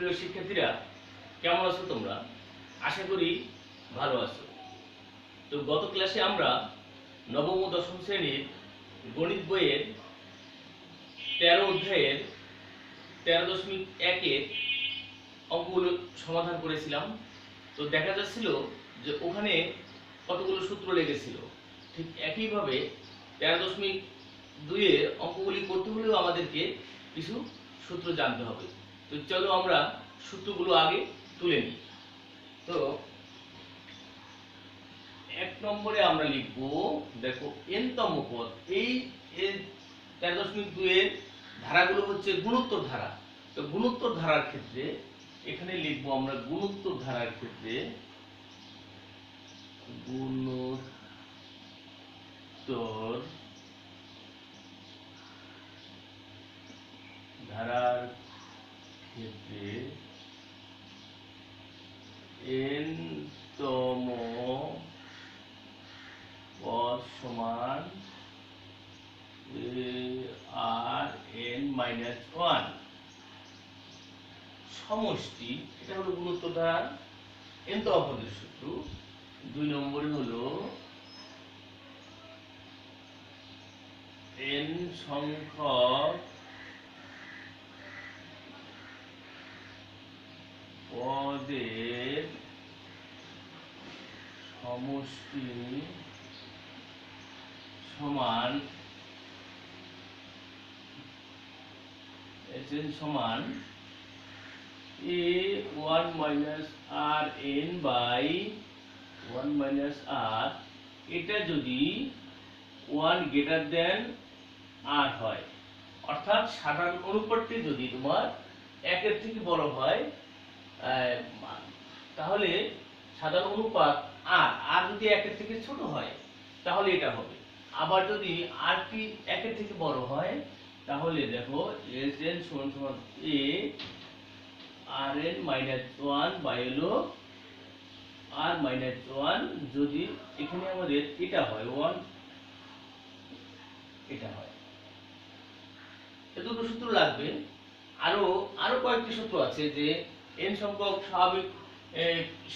প্রিয় শিক্ষার্থীরা, কেমন আছো তোমরা? আশা করি ভালো আছো। তো গত ক্লাসে আমরা নবম ও দশম শ্রেণীর গণিত বইয়ের 13 অধ্যায়ের 13.1 এর অঙ্কগুলো সমাধান করেছিলাম। তো দেখা যাচ্ছিল যে ওখানে কতগুলো সূত্র লেগেছিল। ঠিক একইভাবে 13.2 এর অঙ্কগুলি করতে হলেও আমাদেরকে কিছু সূত্র জানতে হবে। তো চলো আমরা সূত্রগুলো আগে তুলে নিই। তো 1 নম্বরে আমরা লিখব, দেখো n-তম পদ। এই 13.2 এর ধারাগুলো হচ্ছে গুণোত্তর ধারা। তো গুণোত্তর ধারার ক্ষেত্রে এখানে লিখব আমরা গুণোত্তর ধারার ক্ষেত্রে গুণোত্তর ধারার ক্ষেত্রে n-তম পদ সমান Rn-1 সমষ্টি। এটা হলো গুণোত্তর ধারার n-তম পদের সূত্র। 2 নম্বরে হলো n সংখ্যক পদের সমষ্টি সমান Sn সমান A1 minus Rn by 1 minus R। এটা যদি 1 greater than R হয়, অর্থাৎ সাধারণ অনুপাতটি যদি তোমার 1 এর থেকে বড় হয়, তাহলে সাধারণ অনুপাত R যদি 1 এর থেকে ছোট হয় তাহলে এটা হবে। আবার যদি R টি 1 এর থেকে বড় হয় তাহলে দেখো Sn সমান সমান A Rn-1 বাই হলো R-1। যদি এখানে আমাদের এটা হয় 1, এটা হয়। এই দুটো সূত্র লাগবে। আরো কয়েকটি সূত্র আছে যে n সংখ্যক স্বাভাবিক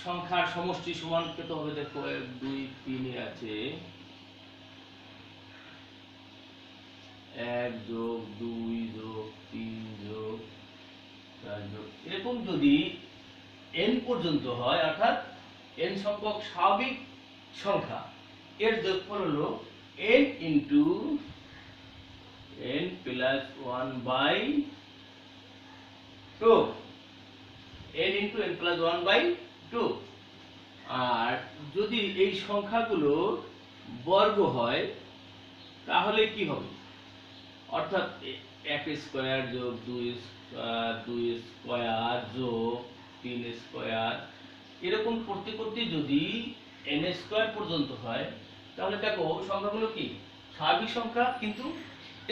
সংখ্যার সমষ্টি সমান পেতে হবে। দেখো 1 2 3 এ আছে 1 যোগ 2 যোগ 3 যোগ 4 যোগ, এরকম যদি n পর্যন্ত হয়, অর্থাৎ n সংখ্যক স্বাভাবিক সংখ্যা, এর যোগফল হলো n into n plus 1 by 2, n into n plus 1 by 2। আর যদি এই সংখ্যাগুলো বর্গ হয় তাহলে কি হবে, অর্থাৎ 1 স্কয়ার যোগ 2 স্কয়ার যোগ 3 স্কয়ার, এরকম করতে করতে যদি n স্কয়ার পর্যন্ত হয় তাহলে দেখো সংখ্যাগুলো কি স্বাভাবিক সংখ্যা কিন্তু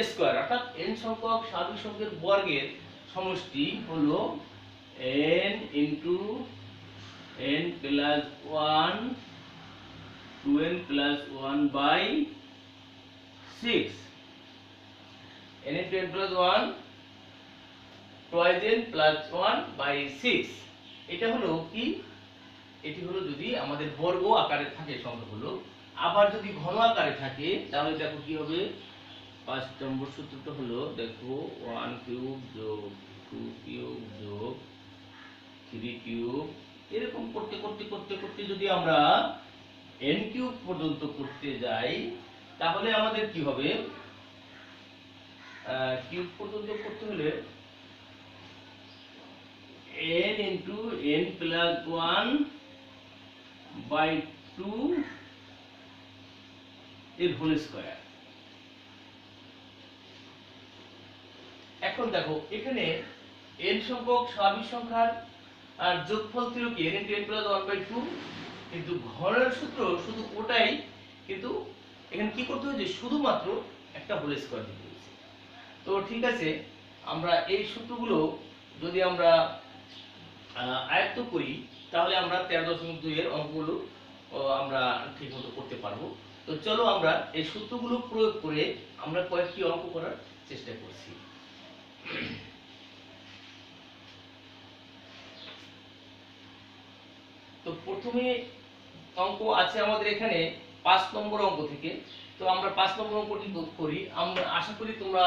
স্কয়ার, অর্থাৎ n সংখ্যক স্বাভাবিক সংখ্যার বর্গের সমষ্টি হলো n into n plus 1 2n plus 1 by 6, n into n plus 1 twice n plus 1 by 6। এটা হলো কি, এটি হলো যদি আমাদের বর্গ আকারে থাকে সংখ্যাগুলো। আবার যদি ঘন আকারে থাকে তাহলে দেখো কি হবে, 5 নম্বর সূত্রটা হলো দেখো 1 কিউব যোগ 2 কিউব যোগ 3 কিউব, এরকম করতে করতে করতে করতে যদি আমরা n কিউব পর্যন্ত করতে যাই তাহলে আমাদের কি হবে, কিউব পর্যন্ত করতে হলে n into n plus 1 by 2 এর হোল স্কয়ার। এখন দেখো এখানে n সংখ্যক স্বাভাবিক সংখ্যার যোগফল ছিল কি n into n plus 1 by 2, কিন্তু ঘনের সূত্র শুধু ওটাই, কিন্তু এখানে কি করতে হয়েছে, শুধুমাত্র একটা হোল স্কয়ার দিতে হয়েছে। তো ঠিক আছে, আমরা এই সূত্রগুলো যদি আমরা আয়ত্ত করি তাহলে আমরা 13.2 এর অঙ্কগুলো আমরা ঠিকমতো করতে পারবো। তো চলো আমরা এই সূত্রগুলো প্রয়োগ করে আমরা কয়েকটি অঙ্ক করার চেষ্টা করছি। তো প্রথমে অঙ্ক আছে আমাদের এখানে 5 নম্বর অঙ্ক থেকে। তো আমরা 5 নম্বর অঙ্কটি করি। আমরা আশা করি তোমরা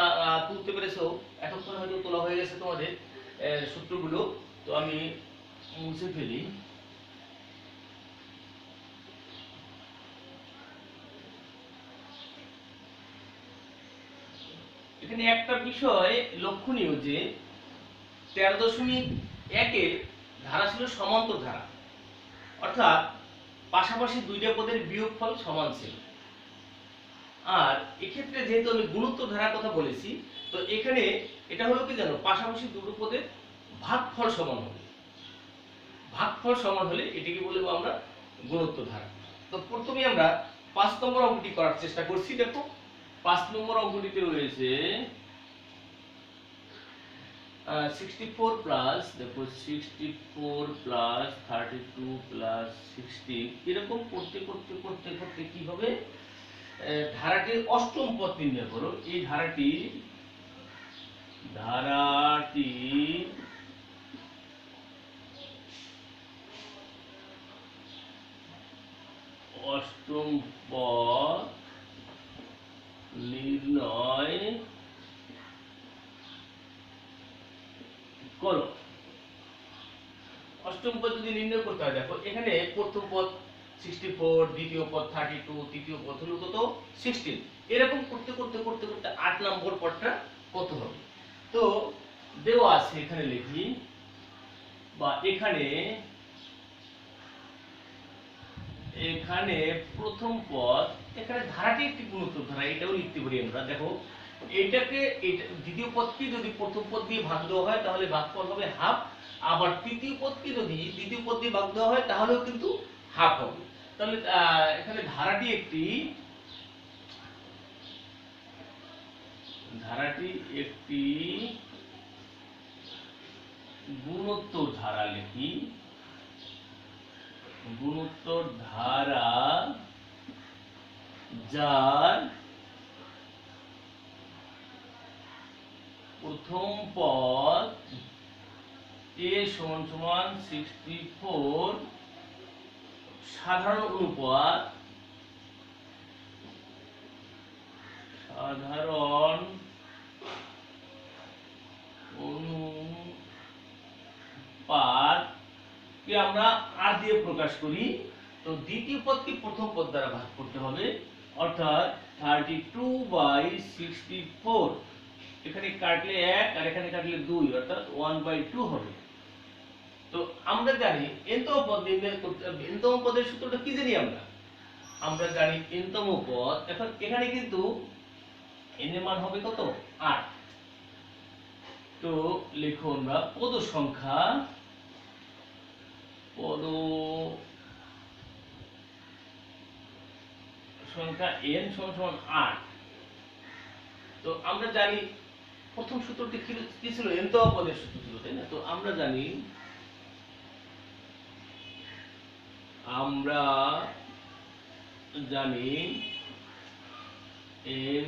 তুলতে পেরেছো। এতক্ষণ হয়তো তোলা হয়ে গেছে তোমাদের সূত্রগুলো। তো আমি মুছে ফেলি। এখানে একটা বিষয় লক্ষণীয় যে 13.1 এর ধারা ছিল সমান্তর ধারা, অর্থাৎ পাশাপাশি দুইটা পদের বিয়োগফল সমান ছিল। আর এক্ষেত্রে যেহেতু আমি গুণোত্তর ধারার কথা বলেছি, তো এখানে এটা হলো কি জানো, পাশাপাশি দুটো পদের ভাগফল সমান হবে। ভাগফল সমান হলে এটাকে বলবো আমরা গুণোত্তর ধারা। তো প্রথমে আমরা 5 নম্বর অঙ্কটি করার চেষ্টা করছি। দেখো 5 নম্বর অঙ্কটিতে রয়েছে 64 প্লাস, দেখো 64 প্লাস 32 প্লাস 16, এরকম করতে করতে করতে করতে কি হবে, ধারাটির অষ্টম পদ নির্ণয় করো। এই ধারাটি অষ্টম পদ নির্ণয় করো। অষ্টম পদ যদি নির্ণয় করতে হয়, দেখো এখানে প্রথম পদ 64, দ্বিতীয় পদ 32, তৃতীয় পদ হলো কত 16। এরকম করতে করতে করতে করতে 8 নম্বর পদটা কত হবে। তো দেওয়া আছে, এখানে লিখি, বা এখানে প্রথম পদ, এখানে ধারাটি একটি গুণোত্তর ধারা, এটাও লিখতে পারি আমরা। দেখো এটাকে দ্বিতীয় পদকে যদি প্রথম পদ দিয়ে ভাগ দেওয়া হয় তাহলে ভাগফল হবে হাফ, আবার তৃতীয় পদকে যদি দ্বিতীয় পদ দিয়ে ভাগ দেওয়া হয় তাহলেও কিন্তু হাফ হবে। তাহলে এখানে ধারাটি একটি গুণোত্তর ধারা লিখি। গুণোত্তর ধারা যার প্রথম পদ a সমান সমান 64 সাধারণ অনুপাত, কে আমরা আর দিয়ে প্রকাশ করি। তো দ্বিতীয় পদকে প্রথম পদ দ্বারা ভাগ করতে হবে, অর্থাৎ 32/64। এখানে কাটলে 1 আর এখানে কাটলে 2, অর্থাৎ 1/2 হবে। তো আমরা জানি nতম পদ নির্ণয় করতে, nতম পদের সূত্রটা কি জানি আমরা জানি nতম পদ। এখন এখানে কিন্তু n এর মান হবে কত 8। তো লিখো আমরা পদ সংখ্যা n সমান সমান 8। তো আমরা জানি প্রথম সূত্রটি কি ছিল, nতম পদের সূত্র ছিল, তাই না? তো আমরা জানি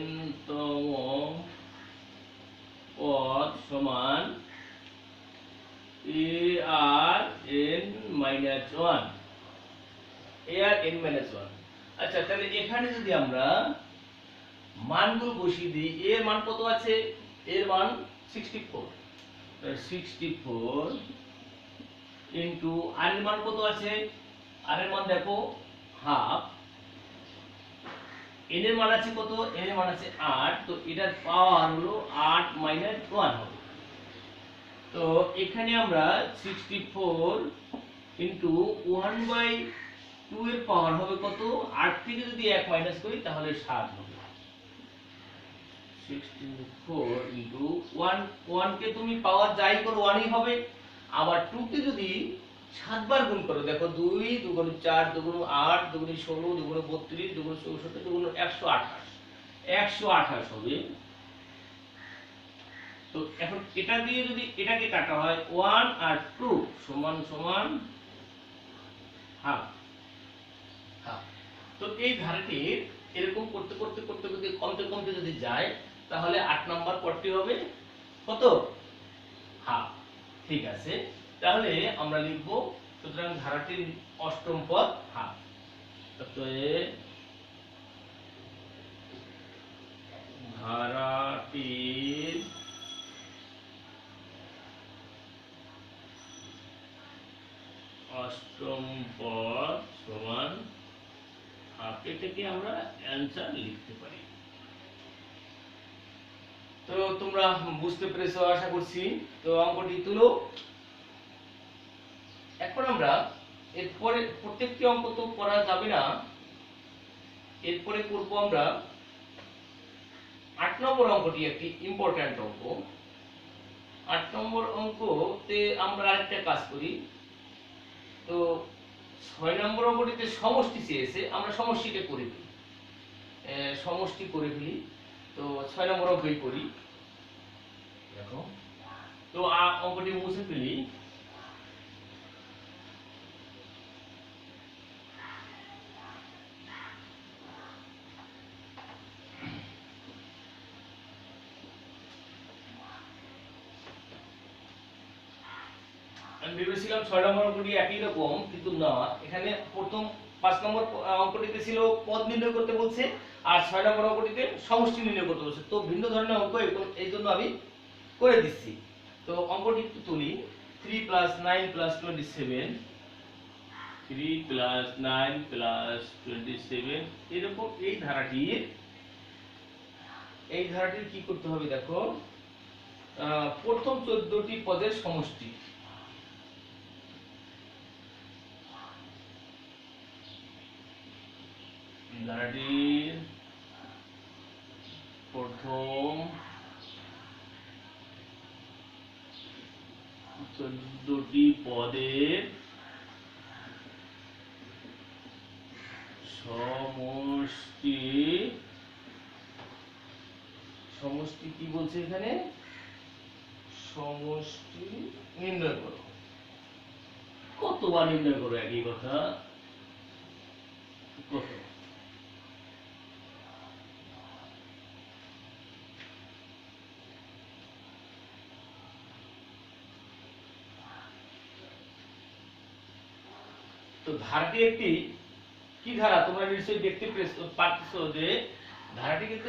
nতম পদ সমান a r n - 1, a r n - 1। আচ্ছা, তাহলে এখানে যদি আমরা মানগুলো বসিয়ে দিই, a এর মান কত আছে, এর মান 64, 64 ইনটু r এর মান কত আছে, r এর মান দেখো হাফ, n এর মান আছে কত, n এর মান আছে 8। তো এটার পাওয়ার হলো 8 - 1 হবে। তো এখানে আমরা 64 ইনটু 1/2 এর পাওয়ার হবে কত, 8 থেকে যদি 1 মাইনাস করি তাহলে 7 হবে। 64 ইনটু 1 কে তুমি পাওয়ার যাই করো 1ই হবে। আবার 2 কে যদি 7 বার গুণ করো, দেখো 2 2 গুণ 4 2 গুণ 8 2 গুণ 16 2 গুণ 32 2 গুণ 64 2 গুণ 128, 128 হবে। তো এখন এটা দিয়ে যদি এটাকে কাটা হয় 1 আর 2 সমান সমান হাফ হাফ। তো এই ধারাটির এরকম করতে করতে করতে করতে কমতে কমতে যদি যায় তাহলে 8 নাম্বার পদটি হবে কত, হাফ। ঠিক আছে, তাহলে আমরা লিখব সুতরাং ধারাটির অষ্টম পদ হাফ। অতএব ধারাটির অষ্টম পদ সমান হাফ। এটাকে আমরা অ্যান্সার লিখতে পারি। তো তোমরা বুঝতে পেরেছো আশা করছি। তো অঙ্কটি তুলো। এখন আমরা এরপরে প্রত্যেকটি অঙ্ক তো করা যাবে না, এরপরে করব আমরা 8 নম্বর অঙ্কটি, একটি ইম্পর্ট্যান্ট অঙ্ক। 8 নম্বর অঙ্কতে আমরা আরেকটা কাজ করি। তো 6 নম্বর অঙ্কটিতে সমষ্টি চেয়েছে, আমরা সমষ্টিটা করে ফেলি। সমষ্টি করে ফেলি। তো 6 নম্বর অঙ্কই করি। দেখো, তো অঙ্কটি মুছে ফেলি। আমি ভেবেছিলাম 6 নম্বর অঙ্কটি একই রকম, কিন্তু না। এখানে প্রথম 5 নম্বর অঙ্কটিতে ছিল পদ নির্ণয় করতে বলছে, আর 6 নম্বর অঙ্কটিতে সমষ্টি নির্ণয় করতে বলছে। তো ভিন্ন ধরনের অঙ্ক, এই জন্য আমি করে দিচ্ছি। তো অঙ্কটি একটু তুলি। 3 + 9 + 27, 3 + 9 + 27, এরকম এই ধারাটির কি করতে হবে দেখো, প্রথম 14টি পদের সমষ্টি। ধারাটির প্রথম 14টি পদের সমষ্টি কি বলছে এখানে? সমষ্টি নির্ণয় করো। কতবার নির্ণয় করো একই কথা? কত? তো ধারাটি একটি কি ধারা, তোমরা নিশ্চয়ই দেখতে পাচ্ছো যে ধারাটি কিন্তু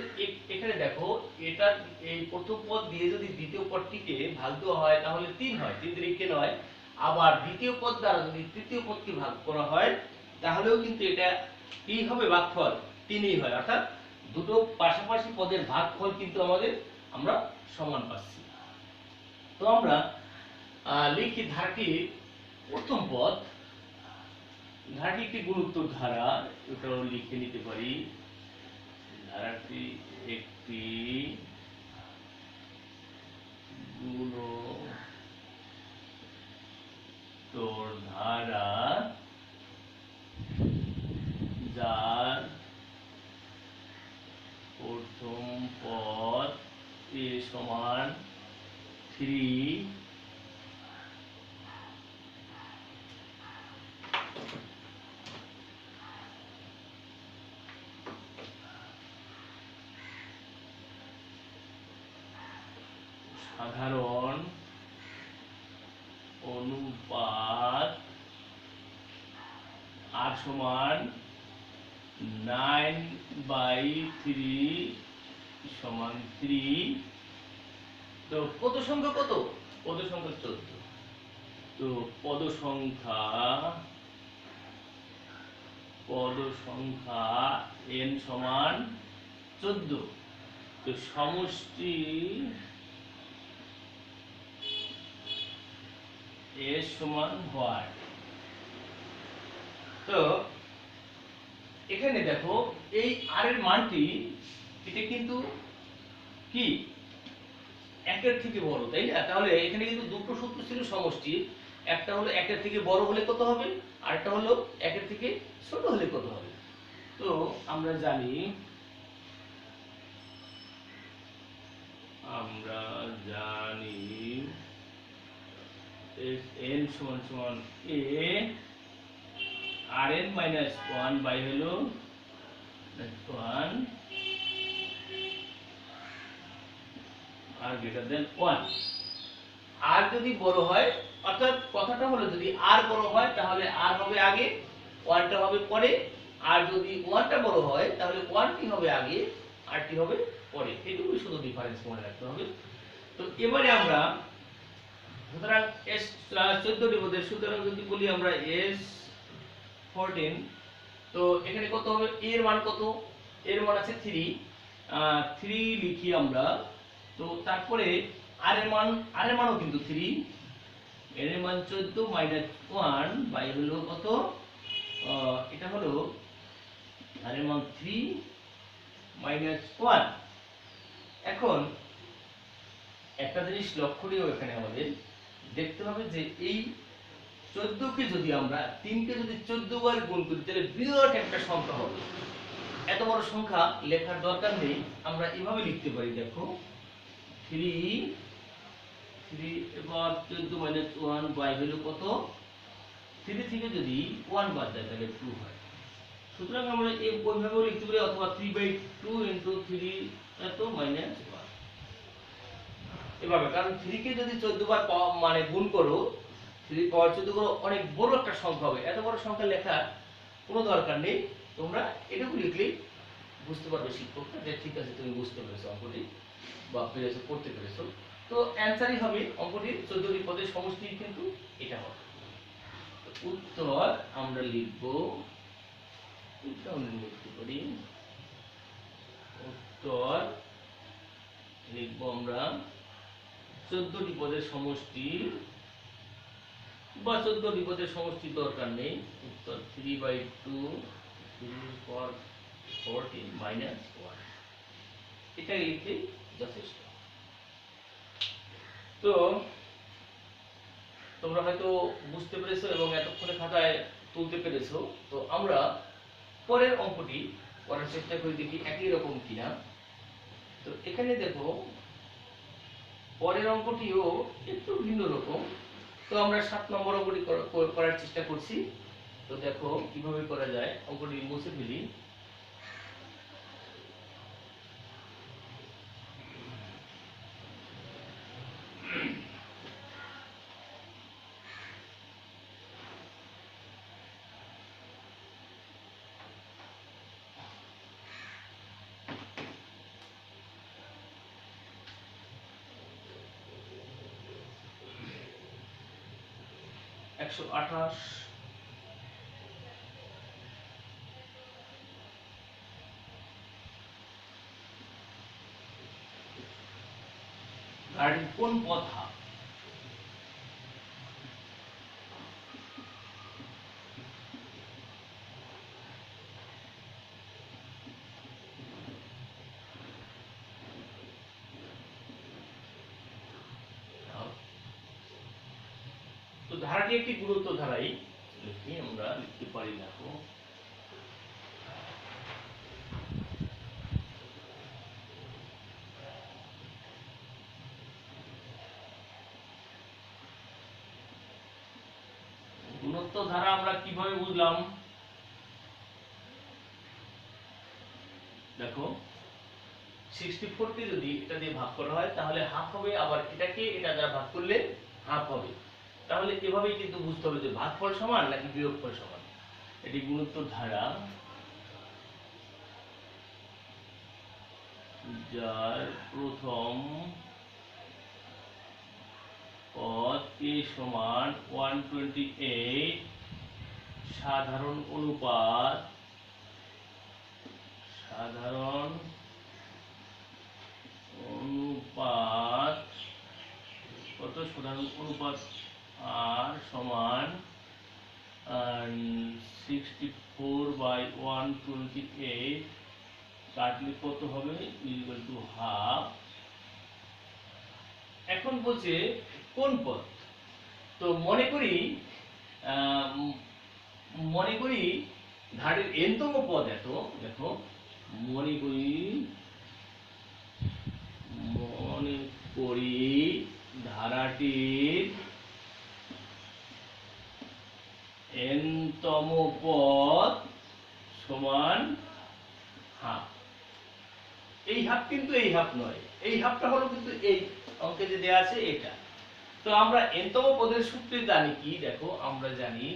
এখানে দেখো, এটা এই প্রথম পদ দিয়ে যদি দ্বিতীয় পদটিকে ভাগ দেওয়া হয় তাহলে 3 হয়, 3 3 9। আবার দ্বিতীয় পদ দ্বারা যদি তৃতীয় পদকে ভাগ করা হয় তাহলেও কিন্তু এটা কি হবে? ভাগফল 3ই হয়। অর্থাৎ দুটো পাশাপাশি পদের ভাগফল কিন্তু আমরা সমান পাচ্ছি। তো আমরা লিখি ধারাটির প্রথম পদ। ধারাটি একটি গুণোত্তর ধারা, এটাও লিখে নিতে পারি। ধারাটি একটি গুণোত্তর ধারা যার প্রথম পদ a সমান 3, সাধারণ অনুপাত r সমান 9/3 সমান 3। তো পদ সংখ্যা কত? পদ সংখ্যা 14। তো পদ সংখ্যা n সমান 14। তো সমষ্টি s সমান হয়। তো এখানে দেখো এই r এর মানটি, এটা কিন্তু কি একের থেকে বড়, তাই না? তাহলে এখানে কিন্তু দুটো সূত্র ছিল সমষ্টি। একটা হলো একের থেকে বড় হলে কত হবে, আর একটা হলো একের থেকে ছোট হলে কত হবে। তো আমরা জানি n সমান সমান a rn - 1 বাই হলো 1 আর গ্রেটার দেন 1। আর যদি বড় হয়, অর্থাৎ কথাটা হলো যদি আর বড় হয় তাহলে আর হবে আগে, ওয়ানটা হবে পরে। আর যদি ওয়ানটা বড় হয় তাহলে ওয়ানটি হবে আগে, আরটি হবে পরে। এটুকুই শুধু ডিফারেন্স মনে রাখতে হবে। তো এবারে আমরা সুতরাং s 14 নিবদের, সুতরাং যদি বলি আমরা s 14, তো এখানে কত হবে, এর মান কত, এর মান আছে 3, 3 লিখি আমরা। তো তারপরে আর এর মানও কিন্তু 3, এর মান 14 মাইনাস 1 বাই হলো কত, এটা হলো আর এর মান 3 মাইনাস 1। এখন একটা জিনিস লক্ষ্য করিও, এখানে আমাদের দেখতে হবে যে এই 14 কে যদি আমরা 3 কে যদি 14 বার গুণ করি তাহলে বিরাট একটা সংখ্যা হবে। এত বড় সংখ্যা লেখার দরকার নেই, আমরা এভাবে লিখতে পারি। দেখো 3 এবার 14 মাইনাস 1 বাই হলো কত, 3 থেকে যদি 1 বাদ যায় তাহলে 2 হয়। সুতরাং আমরা এই ওইভাবেও লিখতে পারি, অথবা 3/2 ইনটু 3 এত মাইনাস 1 এভাবে। কারণ 3 কে যদি 14 বার মানে গুণ করো, 3 পাওয়ার 14 করো, অনেক বড় একটা সংখ্যা হবে। এত বড় সংখ্যা লেখার কোনো দরকার নেই, তোমরা এটুকু লিখলেই বুঝতে পারবে শিক্ষকটা যে ঠিক আছে তুমি বুঝতে পেরেছো অঙ্কটি বা পেরেছো, করতে পেরেছো। তো অ্যানসারই হবে অঙ্কটির 14টি পদের সমষ্টি, কিন্তু এটা হবে। উত্তর আমরা লিখব, লিখতে পারি, উত্তর লিখব আমরা 14টি পদের সমষ্টি, বা 14টি পদের সমষ্টি দরকার নেই। উত্তর 3/2 3/14 মাইনাস 1, এটা লিখতে যথেষ্ট। তো তোমরা হয়তো বুঝতে পেরেছো এবং এতক্ষণে খাতায় তুলতে পেরেছো। তো আমরা পরের অঙ্কটি করার চেষ্টা করি, দেখি একই রকম কিনা। তো এখানে দেখো পরের অঙ্কটিও একটু ভিন্ন রকম। তো আমরা 7 নম্বর অঙ্কটি করার চেষ্টা করছি। তো দেখো কিভাবে করা যায়, অঙ্কটি মুছে ফেলি। একশো 28 গাড়ির কোন পথ হাফ? তো ধারাটি একটি গুরুত্ব ধারাই, লিখি আমরা, লিখতে পারি। দেখো গুণোত্তর ধারা আমরা কিভাবে বুঝলাম, দেখো 64 কে যদি এটা দিয়ে ভাগ করা হয় তাহলে হাফ হবে, আবার এটাকে এটা দ্বারা ভাগ করলে হাফ হবে। তাহলে এভাবেই কিন্তু বুঝতে হবে যে ভাগফল সমান নাকি বিয়োগফল সমান। এটি গুণোত্তর ধারা, যার প্রথম পদ a সমান 128 সাধারণ অনুপাত কত, সাধারণ অনুপাত r সমান 64/128 কাটলে কত হবে, ইকুয়াল টু হাফ। এখন বলছে কোন পদ। তো মনে করি ধারের n-তম পদ এত। দেখো মনে করি ধারাটির n-তম পদ সমান হাফ। এই হাফ কিন্তু এই হাফ নয়, এই হাফটা হলো কিন্তু এই অঙ্কে যে দেয়া আছে এটা। তো আমরা nতম পদের সূত্রে জানি কি, দেখো আমরা জানি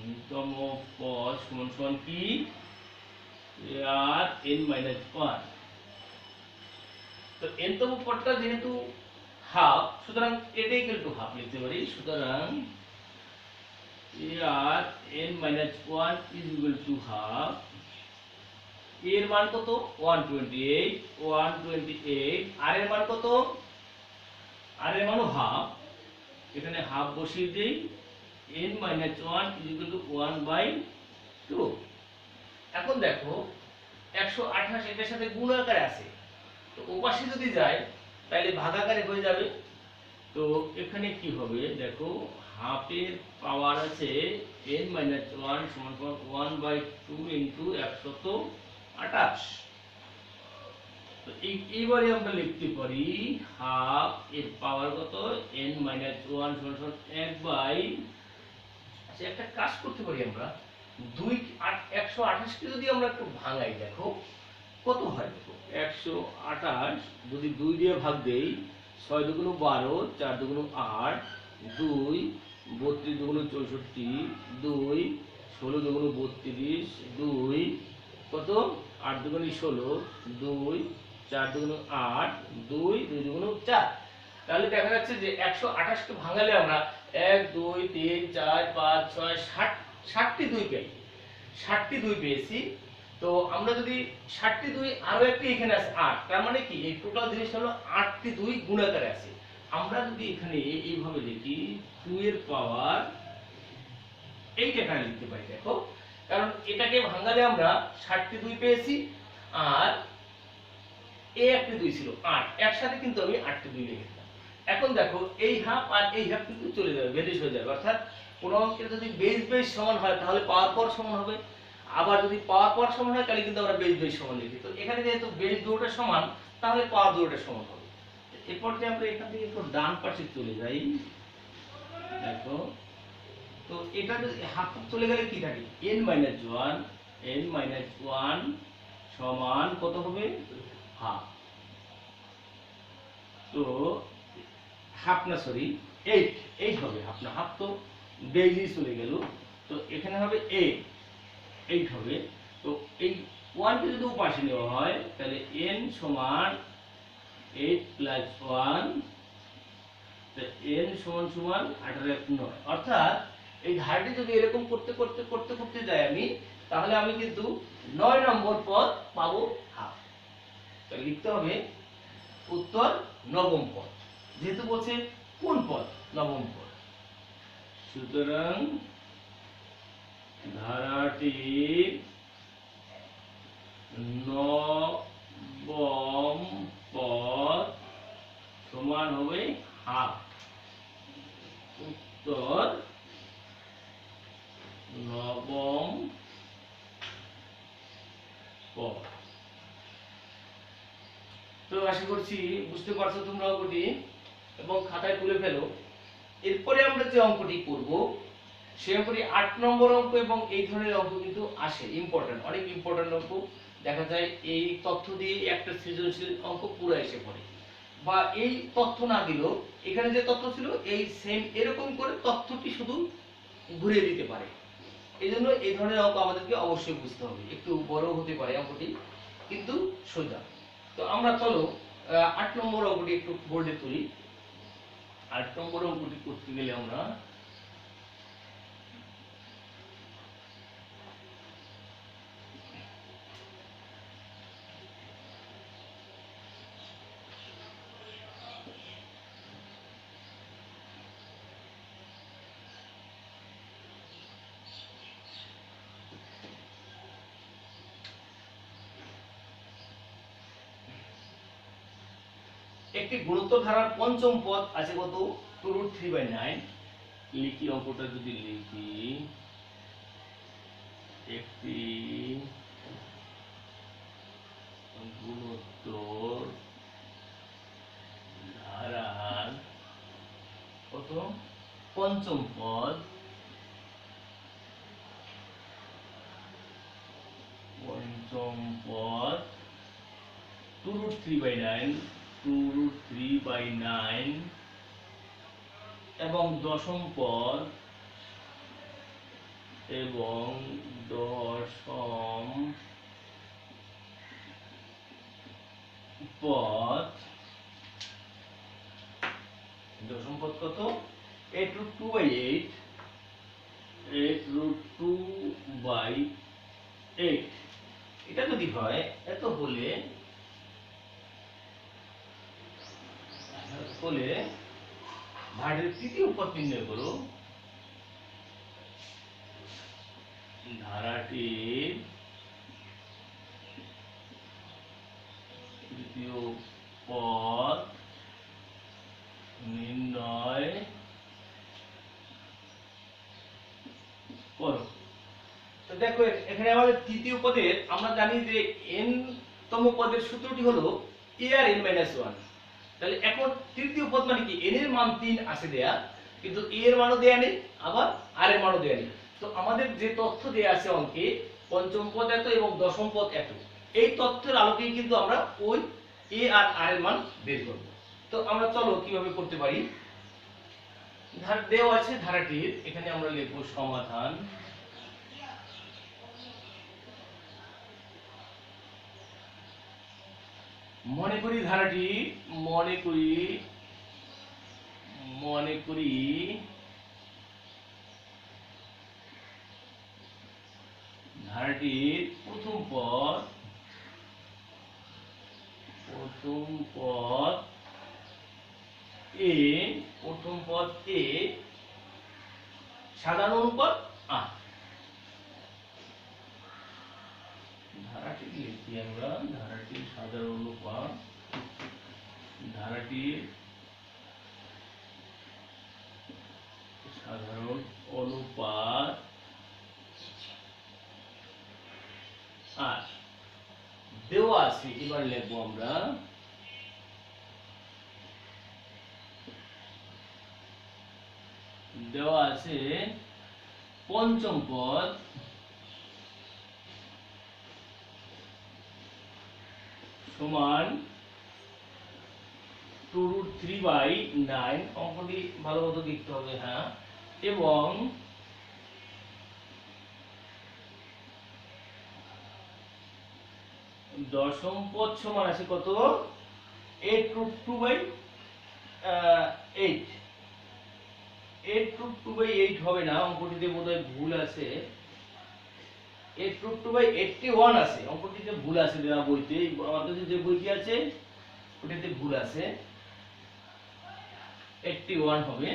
nতম পদ সমান সমান কি, আর n-1। তো nতম পদটা যেহেতু হাফ, সুতরাং এটা ইকুয়াল টু হাফ লিখতে পারি। সুতরাং আর n-1 is equal to half. এর মান কত, 128 আর এর মান কত, আর এর মানও হাফ, এখানে হাফ বসিয়ে দেই। n-1 is equal two 1/2। এখন দেখো 128 এটার সাথে গুণ আকারে আছে, তো ওপাশে যদি যায় তাহলে ভাগাকারে হয়ে যাবে। তো এখানে কি হবে, দেখো হাফের পাওয়ার আছে n-1 সমান 1/2 ইনটু 128। তো এইবারে আমরা লিখতে পারি হাফ এর পাওয়ার কত, n-1 সমান 1/, আচ্ছা একটা কাজ করতে পারি আমরা, 128 কে যদি আমরা একটু ভাঙাই, দেখো কত হয়, দেখো 128 যদি 2 দিয়ে ভাগ দেই, 6 দুগুণ 12, 4 দুগুণ 8, 2 32 দুগুণ 64, 2 16 দুগুণ 32, 2 কত 8 দুগুণ 16, 2 4 দুগুণ 8, 2 2 দুগুণ 4। তাহলে দেখা যাচ্ছে যে 128 কে ভাঙালে আমরা 1 2 3 4 5 6 60টি 2 পাই, 60টি 2 পেয়েছি। তো আমরা যদি 60টি 2, আরো একটি এখানে আছে 8, তার মানে কি এই টোটাল জিনিসটা হলো 8টি 2 গুণাকারে আছে। আমরা যদি এখানে এইভাবে লিখি 2 এর পাওয়ার, এইটা এখানে লিখতে পারি, দেখো কারণ এটাকে ভাঙালে আমরা 60টি 2 পেয়েছি, আর এই একটি 2 ছিল 8, একসাথে কিন্তু আমি 8টি 2 লিখেছিলাম। এখন দেখো এই হাফ আর এই হাফ কিন্তু চলে যাবে, ভ্যানিশ হয়ে যাবে। অর্থাৎ কোন অঙ্কের যদি বেস সমান হয় তাহলে পাওয়ার পর সমান হবে, আবার যদি পাওয়ার পর সমান হয় তাহলে কিন্তু আমরা বেস সমান লিখি। তো এখানে যেহেতু বেস দুটোটা সমান, তাহলে পাওয়ার দুটোটা সমান হবে। এরপর যে আমরা এখান থেকে একটু ডান পাশে চলে যাই, দেখো তো এটা যদি হাফ চলে গেলে কি থাকে, n-1 সমান কত হবে, হাফ। তো হাফ না সরি 8 হবে, হাফ না, হাফ তো বেজই চলে গেল। তো এখানে হবে 8 হবে। তো এই 1 কে যদি উপাশে নেওয়া হয় তাহলে n সমান 8 প্লাস 1, তো n সমান 18 অর্থাৎ এই ধারটি যদি এরকম করতে করতে করতে করতে যাই আমি, তাহলে আমি কিন্তু 9 নম্বর পদ পাবো হাফ। তাহলে লিখতে হবে উত্তর নবম পদ, যেহেতু বলছে কোন পদ, নবম পদ। সুতরাং ধারাটির নবম পদ সমান হবে হাফ। উত্তর নবম পদ। তো আশা করছি বুঝতে পারছো তোমরা অঙ্কটি, এবং খাতায় তুলে ফেলো। এরপরে আমরা যে অঙ্কটি করব সেই অঙ্কটি 8 নম্বর অঙ্ক, এবং এই ধরনের অঙ্ক কিন্তু আসে, ইম্পর্টেন্ট, অনেক ইম্পর্টেন্ট অঙ্ক। দেখা যায় এই তথ্য দিয়ে একটা সৃজনশীল অঙ্ক পুরো এসে পড়ে, বা এই তথ্য না দিলেও এখানে যে তথ্য ছিল এই সেম এরকম করে তথ্যটি শুধু ঘুরিয়ে দিতে পারে। এই জন্য এই ধরনের অঙ্ক আমাদেরকে অবশ্যই বুঝতে হবে। একটু বড় হতে পারে অঙ্কটি, কিন্তু সোজা। তো আমরা চলো 8 নম্বর অঙ্কটি একটু বোর্ডে তুলি। 8 নম্বর অঙ্কটি করতে গেলে আমরা একটি গুণিত ধারার পঞ্চম পদ আছে কত, 2√3/9। লিখি অঙ্কটা, যদি লিখি একটি গুণোত্তর ধারার কত, পঞ্চম পদ 2√3/9 এবং দশম পদ দশম পদ কত 8√2/8 এটা যদি হয় এত হলে ধারাটির তৃতীয় পদ নির্ণয় করো। ধারাটির তৃতীয় পদ নির্ণয় করো। তো দেখো এখানে আমাদের তৃতীয় পদের আমরা জানি যে n তম পদের সূত্রটি হলো a আর n - 1। তাহলে এখন তৃতীয় পদ মানে কি n এর মান 3 আছে দেয়া, কিন্তু a এর মানও দেয়া নেই, আবার r এর মানও দেয়া নেই। তো আমাদের যে তথ্য দেয়া আছে অঙ্কে পঞ্চম পদ এত এবং দশম পদ এত, এই তথ্যের আলোকেই কিন্তু আমরা ওই a আর r এর মান বের করব। তো আমরা চলো কিভাবে করতে পারি। দেওয়া আছে ধারাটির, এখানে আমরা লিখব সমাধান। মনে করি ধারাটি ধারাটির প্রথম পদ a সাধারণ অনুপাত 8। ধারাটি লিখি আমরা, ধারাটির সাধারণ অনুপাত 8 দেওয়া আছে। এবার লিখবো আমরা দেওয়া আছে পঞ্চম পদ সমান 2√3/9, অঙ্কটি ভালো মতো দেখতে হবে, হ্যাঁ, এবং দশম পদ সমান আছে কত 8√2/8। 8√2/8 হবে না, অঙ্কটিতে বোধহয় ভুল আছে। 8√2/81 আছে, অঙ্কটিতে ভুল আছে দেওয়া বইতে, আমার কাছে যে বইটি আছে ওটাতে ভুল আছে, 81 হবে।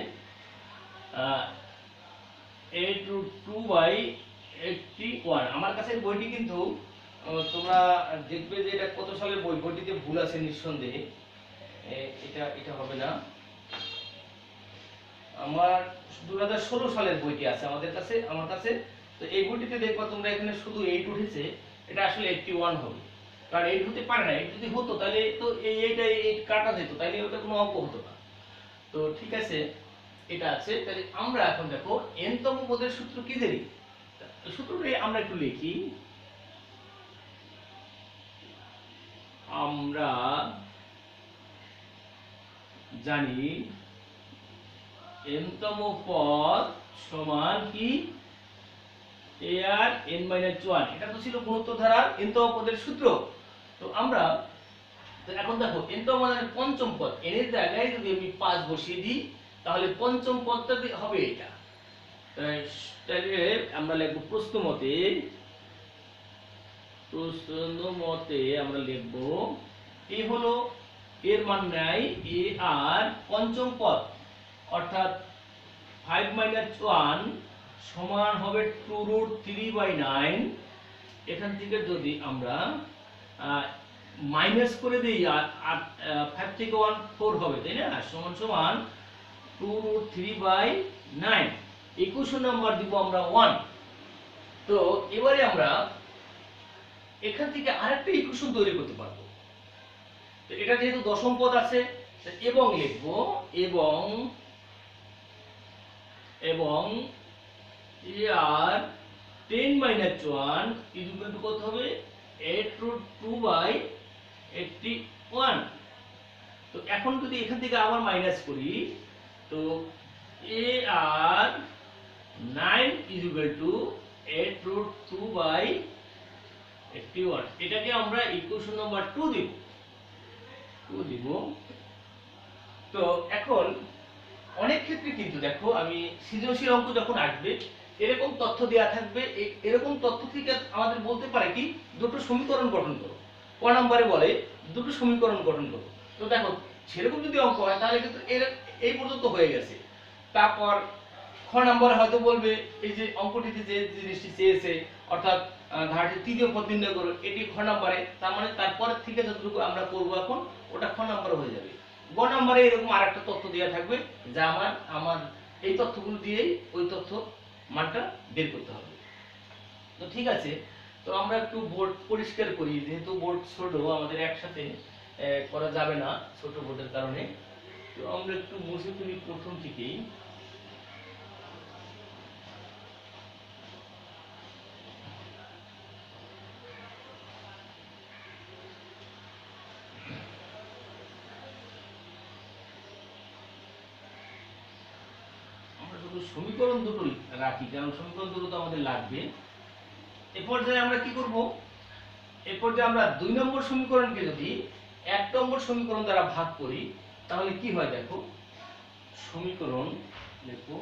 8√2/81 আমার কাছে বইটি, কিন্তু তোমরা দেখবে যে এটা কত সালের বই, বইটিতে ভুল আছে নিঃসন্দেহে, এটা হবে না। আমার 2016 সালের বইটি আছে আমার কাছে। তো এই বইটিতে দেখবা তোমরা এখানে শুধু 8 উঠেছে, এটা আসলে 81 হবে, কারণ 8 হতে পারে না। 8 যদি হতো তাহলে তো এইটা 8 কাটা যেত, তাহলে ওটা কোনো অঙ্ক হতো না। তো ঠিক আছে, এটা আছে। তাহলে আমরা এখন দেখো n তম পদের সূত্র কি জানি, সূত্রটি আমরা একটু লিখি। আমরা জানি n তম পদ সমান কি a আর n - 1। এটা তো ছিল গুণোত্তর ধারার n তম পদের সূত্র। তো আমরা এখন দেখো n তম মানে পঞ্চম পদ, n এর জায়গায় যদি আমি 5 বসিয়ে দিই তাহলে পঞ্চম পদটা হবে এটা। তাহলে আমরা লিখব প্রশ্ন মতে আমরা লিখব a হলো এর মান নাই a আর পঞ্চম পদ অর্থাৎ 5 - 1 সমান হবে 2√3/9। এখান থেকে যদি আমরা মাইনাস করে দেই, আর 5 থেকে 1 4 হবে, তাই না, সমান 2√3/9। 21 নাম্বার দিব আমরা 1। তো এবারে আমরা এখান থেকে আরেকটা ইকুয়েশন তৈরি করতে পারবো। তো এটা যেহেতু দশম পদ আছে, এবং লিখব এবং আর 10 - 1 ইকুয়াল টু কত হবে 8√2/8। 81। তো এখন যদি এখান থেকে আবার মাইনাস করি, তো a আর 9 ইজ ইকুয়াল টু 8√2/81। এটাকে আমরা ইকুয়েশন নাম্বার 2 দিব। তো এখন অনেক ক্ষেত্রে কিন্তু দেখো, আমি সৃজনশীল অঙ্ক যখন আসবে এরকম তথ্য দেয়া থাকবে, এরকম তথ্য থেকে আমাদের বলতে পারে কি দুটো সমীকরণ গঠন করো। ক নম্বরে বলে দুটো সমীকরণ গঠন করো। তো দেখো সেরকম যদি অঙ্ক হয় তাহলে কিন্তু এই পর্যন্ত হয়ে গেছে। তারপর খ নম্বরে হয়তো বলবে এই যে অঙ্কটিতে যে জিনিসটি চেয়েছে, অর্থাৎ ধারাটির তৃতীয় পদ নির্ণয় করো, এটি খ নম্বরে, তার মানে তারপরের থেকে যতটুকু আমরা করবো এখন ওটা খ নম্বরে হয়ে যাবে। গ নম্বরে এরকম আরেকটা তথ্য দেওয়া থাকবে, যা আমার এই তথ্যগুলো দিয়েই ওই তথ্য মানটা বের করতে হবে। তো ঠিক আছে, তো আমরা একটু বোর্ড পরিষ্কার করি, যেহেতু বোর্ড ছোট আমাদের একসাথে করা যাবে না ছোট বোর্ডের কারণে। তো আমরা একটু মুছে ফেলি প্রথম থেকেই। সমীকরণ দুটোই রাখি, কারণ সমীকরণ দুটো তো আমাদের লাগবে। এই পর্যায়ে আমরা কি করব, এই পর্যায়ে আমরা 2 নম্বর সমীকরণকে যদি 1 নম্বর সমীকরণ দ্বারা ভাগ করি তাহলে কি হয় দেখো। সমীকরণ দেখো,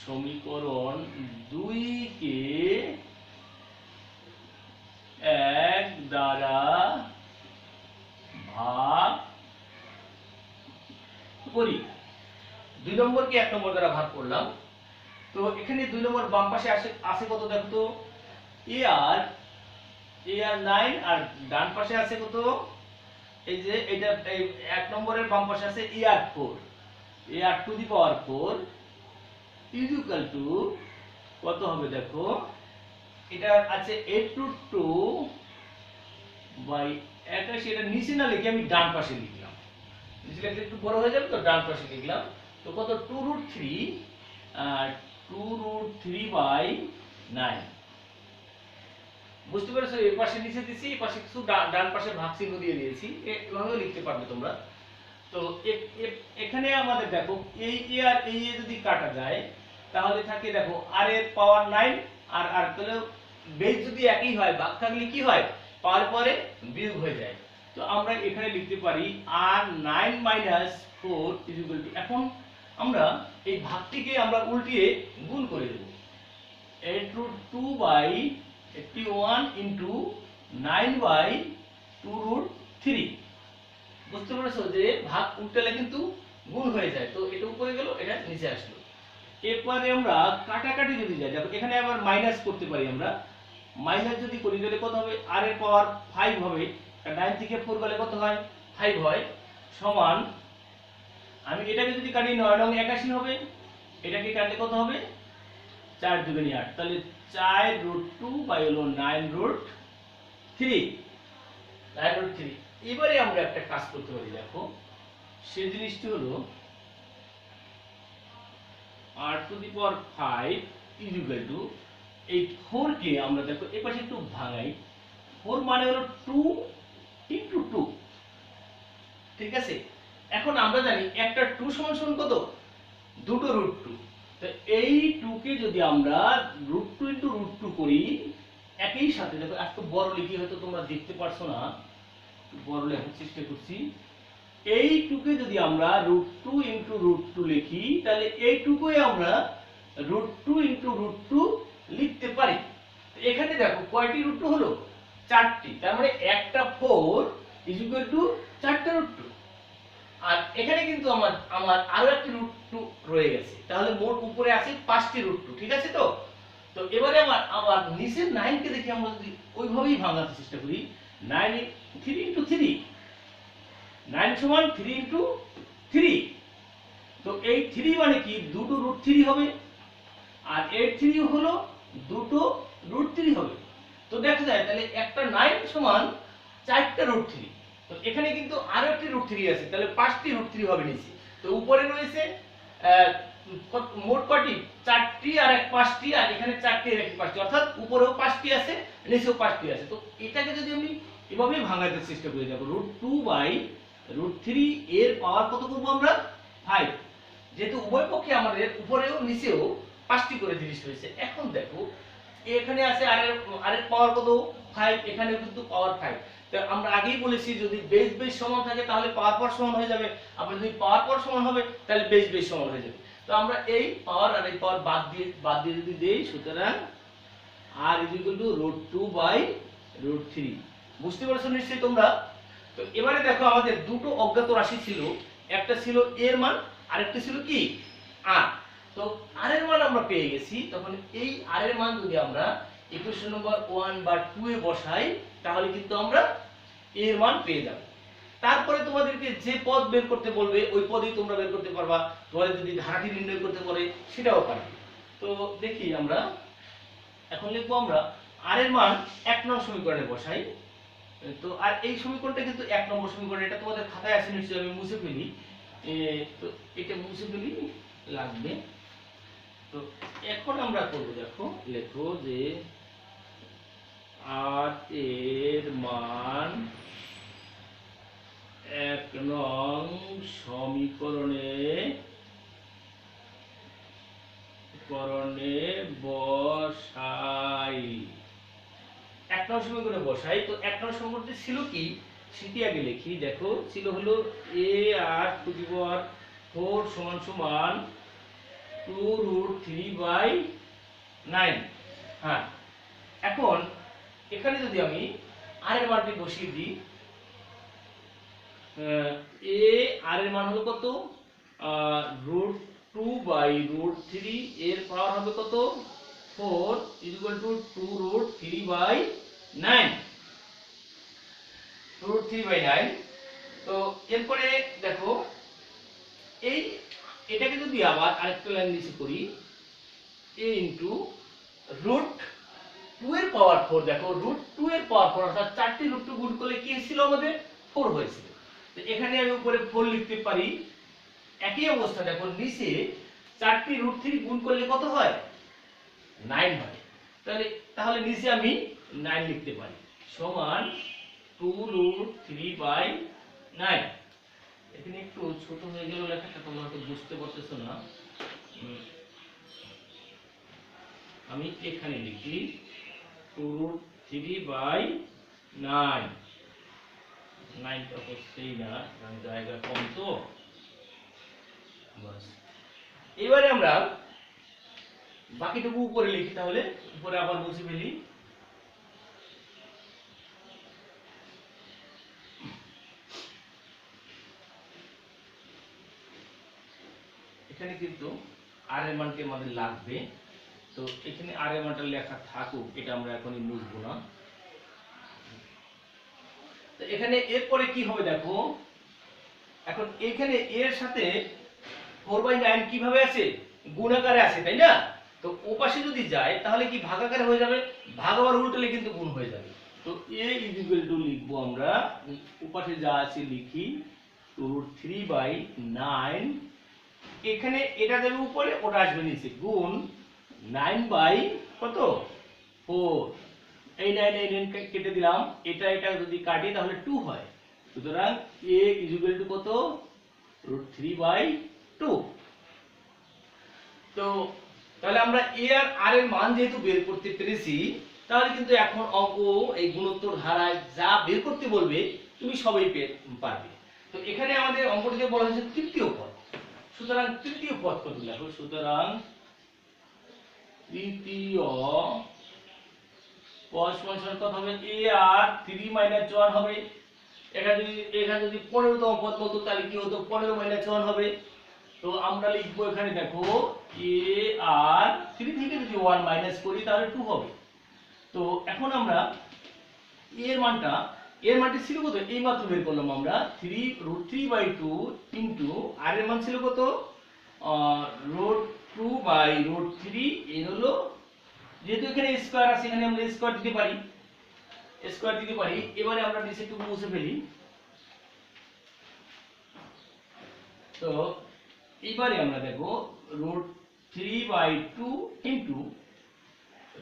সমীকরণ 2 কে 1 দ্বারা ভাগ করি। 2 নম্বরকে 1 নম্বর দ্বারা ভাগ করলাম। তো এখানে 2 নম্বর বাম পাশে আছে কত দেখো তো, a আর 9, আর ডান পাশে আছে কত, এই যে এটা 1 নম্বরের বাম পাশে আছে a আর 4, a আর to the power 4 is equal to কত হবে দেখো, এটা আছে 8√2/81। এটা নিচে না লিখে আমি ডান পাশে লিখলাম, নিচে লিখলে একটু বড় হয়ে যাবে, তো ডান পাশে লিখলাম। তো কত 2√3/9। বুঝতে পেরেছো, এই পাশে নিচে দিয়েছি, এই পাশে কিছু ডান পাশে ভাগ চিহ্ন দিয়ে দিয়েছি, এভাবেও লিখতে পারবে তোমরা। তো এখানে আমাদের দেখো এই a আর এই a যদি কাটা যায় তাহলে থাকে দেখো r এর পাওয়ার 9, আর তাহলে বেস যদি একই হয় ভাগ থাকলে কি হয়, পাওয়ার পরে বিয়োগ হয়ে যায়। তো আমরা এখানে লিখতে পারি r9 - 4 ইজ ইকুয়াল টু, এখন আমরা এই ভাগটিকে আমরা উল্টিয়ে গুণ করে দেব, 8√2/81 ইনটু 9/2√3। বুঝতে পেরেছো যে ভাগ উল্টালে কিন্তু গুণ হয়ে যায়, তো এটা উপরে গেল, এটা নিচে আসলো। এরপরে আমরা কাটাকাটি যদি যাই, দেখো এখানে আবার মাইনাস করতে পারি। আমরা মাইনাস যদি করি তাহলে কত হবে, r এর পাওয়ার 5 হবে, 9 থেকে 4 গেলে কত হয়, 5 হয়, সমান আমি এটাকে যদি কাটি 9 নং 81 হবে, এটাকে কাটলে কত হবে, 4 দুগুণে 8, তাহলে 4√2 হলো 9√3। এবারে আমরা একটা কাজ করতে পারি, দেখো সেই জিনিসটি হলো r⁵ ইজ ইকুয়াল টু এই 4 কে আমরা দেখো এই পাশে একটু ভাঙাই, 4 মানে হলো 2 * 2, ঠিক আছে। এখন আমরা জানি একটা 2 সমান সমান কত, দুটো √2। তো এই 2 কে যদি আমরা √2 * √2 করি, একই সাথে দেখো এত বড় লিখি, হয়তো তোমরা দেখতে পারছো না, বড় লেখার চেষ্টা করছি। এই 2 কে যদি আমরা √2 * √2 লিখি তাহলে এই 2 কে আমরা √2 * √2 লিখতে পারি। এখানে দেখো কয়টি √2 হলো, 4টি, তার মানে একটা 4 ইজ ইকুয়াল টু 4টা √2। আর এখানে কিন্তু আমার আরো একটি √2 রয়ে গেছে, তাহলে মোট উপরে আছে 5টি √2, ঠিক আছে। তো তো এবারে আবার নিচের 9 কে দেখি আমরা যদি ওইভাবেই ভাঙার চেষ্টা করি, 9 3 * 3, 9 সমান 3 * 3। তো এই 3 মানে কি, দুটো √3 হবে, আর এই 3 হলো দুটো √3 হবে। তো দেখা যায় তাহলে একটা 9 সমান 4টা √3। তো এখানে কিন্তু আরো একটি √3 আছে, তাহলে 5টি √3 হবে নিচে। তো উপরে রয়েছে মোট কয়টি? 4টি আর এক 5টি, আর এখানে 4টি আর এক 5টি, অর্থাৎ উপরেও 5টি আছে নিচেও 5টি আছে। তো এটাকে যদি আমি এভাবে ভাঙাতে চেষ্টা করি, দেখো √2/√3 এর পাওয়ার কত করব আমরা? 5। যেহেতু উভয় পক্ষে আমাদের উপরেও নিচেও 5টি করে 30 হয়েছে। এখন দেখো এখানে আছে আর এর পাওয়ার কত? 5, এখানেও কিন্তু পাওয়ার 5। তো আমরা আগেই বলেছি যদি বেস বেস সমান থাকে তাহলে পাওয়ার পাওয়ার সমান হয়ে যাবে, আবার যদি পাওয়ার পাওয়ার সমান হবে তাহলে বেস বেস সমান হয়ে যাবে। তো আমরা এই পাওয়ার আর এই পাওয়ার বাদ দিয়ে যদি দেই, সুতরাং r √2/√3। বুঝতে পারছো নিশ্চয়ই তোমরা? তো এবারে দেখো আমাদের দুটো অজ্ঞাত রাশি ছিল, একটা ছিল এর মান আরেকটা ছিল কি r। তো r এর মান আমরা পেয়ে গেছি, তখন এই r এর মান যদি আমরা ইকুয়েশন নম্বর 1 বা 2 এ বসাই তাহলে কিন্তু আমরা এর মান পেয়ে যাব। তারপরে তোমাদেরকে যে পদ বের করতে বলবে ওই পদই তোমরা বের করতে পারবা, তোমাদের যদি ধারাটি নির্ণয় করতে বলে সেটাও পারবে। তো দেখি আমরা এখন লিখবো আমরা r এর মান 1 নং সমীকরণে বসাই। তো আর এই সমীকরণটা কিন্তু 1 নম্বর সমীকরণ, এটা তোমাদের খাতায় আছে নিশ্চয়ই, আমি মুছে ফেলি। তো এটা মুছে ফেলি লাগবে। তো এখন আমরা করব, দেখো লেখো যে r এর মান 1 নং সমীকরণে বসাই। 1 নং সমীকরণে বসাই। তো 1 নং সমীকরণটি ছিল কি সেটি আগে লিখি। দেখো ছিল হলো ar⁴ সমান 2√3/9। হ্যাঁ, এখন এখানে যদি আমি r এর মানটি বসিয়ে দিই, আর এর মান হলো কত? √2/√3 এর পাওয়ার হবে কত? 4 2√3/9। 2√3/9। তো এরপরে দেখো এটাকে যদি আবার আরেকটা লাইন নিচে করি, a √2 এর পাওয়ার 4। দেখো √2 এর পাওয়ার 4 অর্থাৎ 4টি √2 গুণ করলে কি ছিল আমাদের? 4 হয়েছিল। তো এখানে আমি উপরে 4 লিখতে পারি। একই অবস্থা দেখো নিচে 4টি √3 গুণ করলে কত হয়? 9 হয়। তাহলে নিচে আমি 9 লিখতে পারি সমান 2√3/9। এখানে একটু ছোট হয়ে গেল লেখাটা, তোমরা তো বুঝতে পারতেছো না। আমি এখানে লিখি 2√3/9। 9টা হচ্ছেই না, কারণ জায়গা কম তো। বাস, এবারে আমরা বাকিটুকু উপরে লিখি, তাহলে উপরে আবার মুছে ফেলি। এখানে কিন্তু r এর মানটি আমাদের লাগবে। তো এখানে r এর মানটা লেখা থাকুক, এটা আমরা এখনই মুছবো না। তো এখানে এরপরে কি হবে দেখো, এখন এখানে এর সাথে 4/9 কিভাবে আছে? গুণাকারে আছে, তাই না? তো ওপাশে যদি যায় তাহলে কি ভাগাকারে হয়ে যাবে, ভাগ আবার উল্টালে কিন্তু গুণ হয়ে যাবে। তো a লিখবো আমরা, ওপাশে যা আছে লিখি 2√3/9। এখানে এটা দেবে উপরে, ওটা আসবে নিচে, গুণ 9/কত? 4। এই 9 কেটে দিলাম, এটা যদি কাটি তাহলে 2 হয়। সুতরাং a কত? √3/2। তো তাহলে আমরা a আর r এর মান যেহেতু বের করতে পেরেছি, তাহলে কিন্তু এখন অঙ্ক এই গুণোত্তর ধারায় যা বের করতে বলবে তুমি সবই পারবে। তো এখানে আমাদের অঙ্কটিতে বলা হয়েছে তৃতীয় পদ। সুতরাং তৃতীয় পদ কত লেখো? সুতরাং তৃতীয় পদ সমান কত হবে? a আর 3 - 1 হবে। এখানে যদি 15তম পদ বলতো তাহলে কি হতো? 15 - 1 হবে। তো আমরা লিখবো এখানে দেখো a আর 3 থেকে যদি 1 মাইনাস করি তাহলে 2 হবে। তো এখন আমরা এর মানটি ছিল কত? এই মাত্র বের করলাম আমরা, 3√3/2 ইনটু আর এর মান ছিল কত? √2/√3। এর হলো, যেহেতু এখানে স্কয়ার আছে এখানে আমরা স্কয়ার দিতে পারি। এবারে আমরা নিচে একটু মুছে ফেলি। তো এবারে আমরা দেখো √3/2 ইন্টু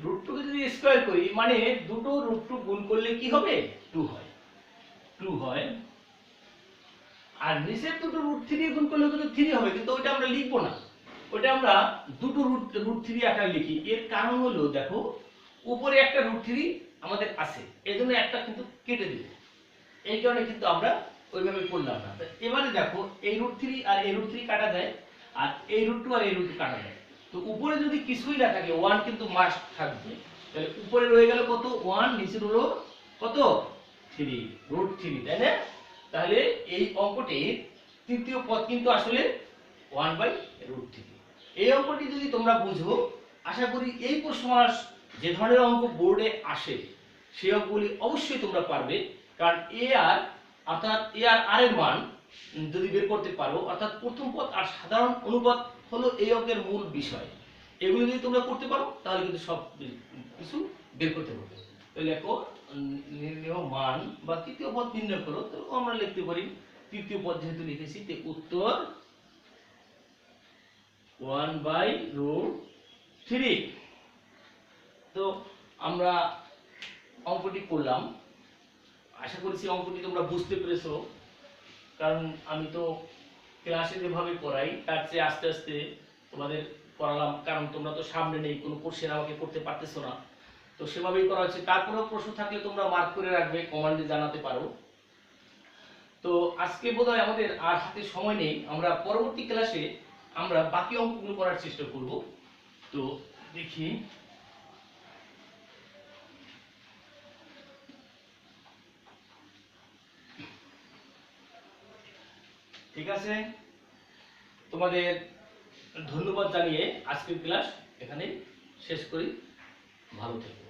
√2 কে যদি স্কয়ার করি মানে দুটো √2 গুণ করলে কি হবে 2 হয় 2 হয়। আর নিচের দুটো √3 গুণ করলে কিন্তু 3 হবে, কিন্তু ওটা আমরা লিখবো না, ওটা আমরা দুটো √3 আকারে লিখি। এর কারণ হলো দেখো উপরে একটা √3 আমাদের আছে, এজন্য একটা কিন্তু কেটে দিব, এই কারণে কিন্তু আমরা ওইভাবে করলাম না। এবারে দেখো এই √3 আর এই √3 কাটা যায়, আর এই √2 আর এই √2 কাটা যায়। তো উপরে যদি কিছুই না থাকে 1 কিন্তু মাস্ট থাকবে, তাহলে উপরে রয়ে গেল কত 1, নিচে হলো কত 3 √3, তাই না? তাহলে এই অঙ্কটির তৃতীয় পদ কিন্তু আসলে 1/√3। এই অঙ্কটি যদি তোমরা বুঝো, আশা করি এই প্রশ্নমালা যে ধরনের অঙ্ক বোর্ডে আসে সেই অঙ্কগুলি অবশ্যই তোমরা পারবে। কারণ এ আর অর্থাৎ এ আর আর এর মান যদি বের করতে পারো, অর্থাৎ প্রথম পদ আর সাধারণ অনুপাত হলো এই অঙ্কের মূল বিষয়, এগুলো যদি তোমরা করতে পারো তাহলে কিন্তু সব কিছু বের করতে পারবে। তো লেখো নির্ণেয় মান বা তৃতীয় পদ নির্ণয় করো। তো আমরা লিখতে পারি তৃতীয় পদ যেহেতু লিখেছি তে উত্তর 1/√3। তো আমরা অঙ্কটি করলাম, আশা করছি অঙ্কটি তোমরা বুঝতে পেরেছো। কারণ আমি তো ক্লাসে যেভাবে পড়াই তার চেয়ে আস্তে আস্তে তোমাদের পড়ালাম, কারণ তোমরা তো সামনে নেই, কোনো কোশ্চেন আমাকে করতে পারতেছো না, তো সেভাবেই করা হচ্ছে। তারপরেও প্রশ্ন থাকলে তোমরা মার্ক করে রাখবে, কমেন্টে জানাতে পারো। তো আজকে বোধহয় আমাদের আর হাতে সময় নেই, আমরা পরবর্তী ক্লাসে আমরা বাকি অঙ্কগুলো করার চেষ্টা করব। তো দেখি ঠিক আছে, তোমাদের ধন্যবাদ জানিয়ে আজকের ক্লাস এখানে শেষ করি। ভালো থেকো।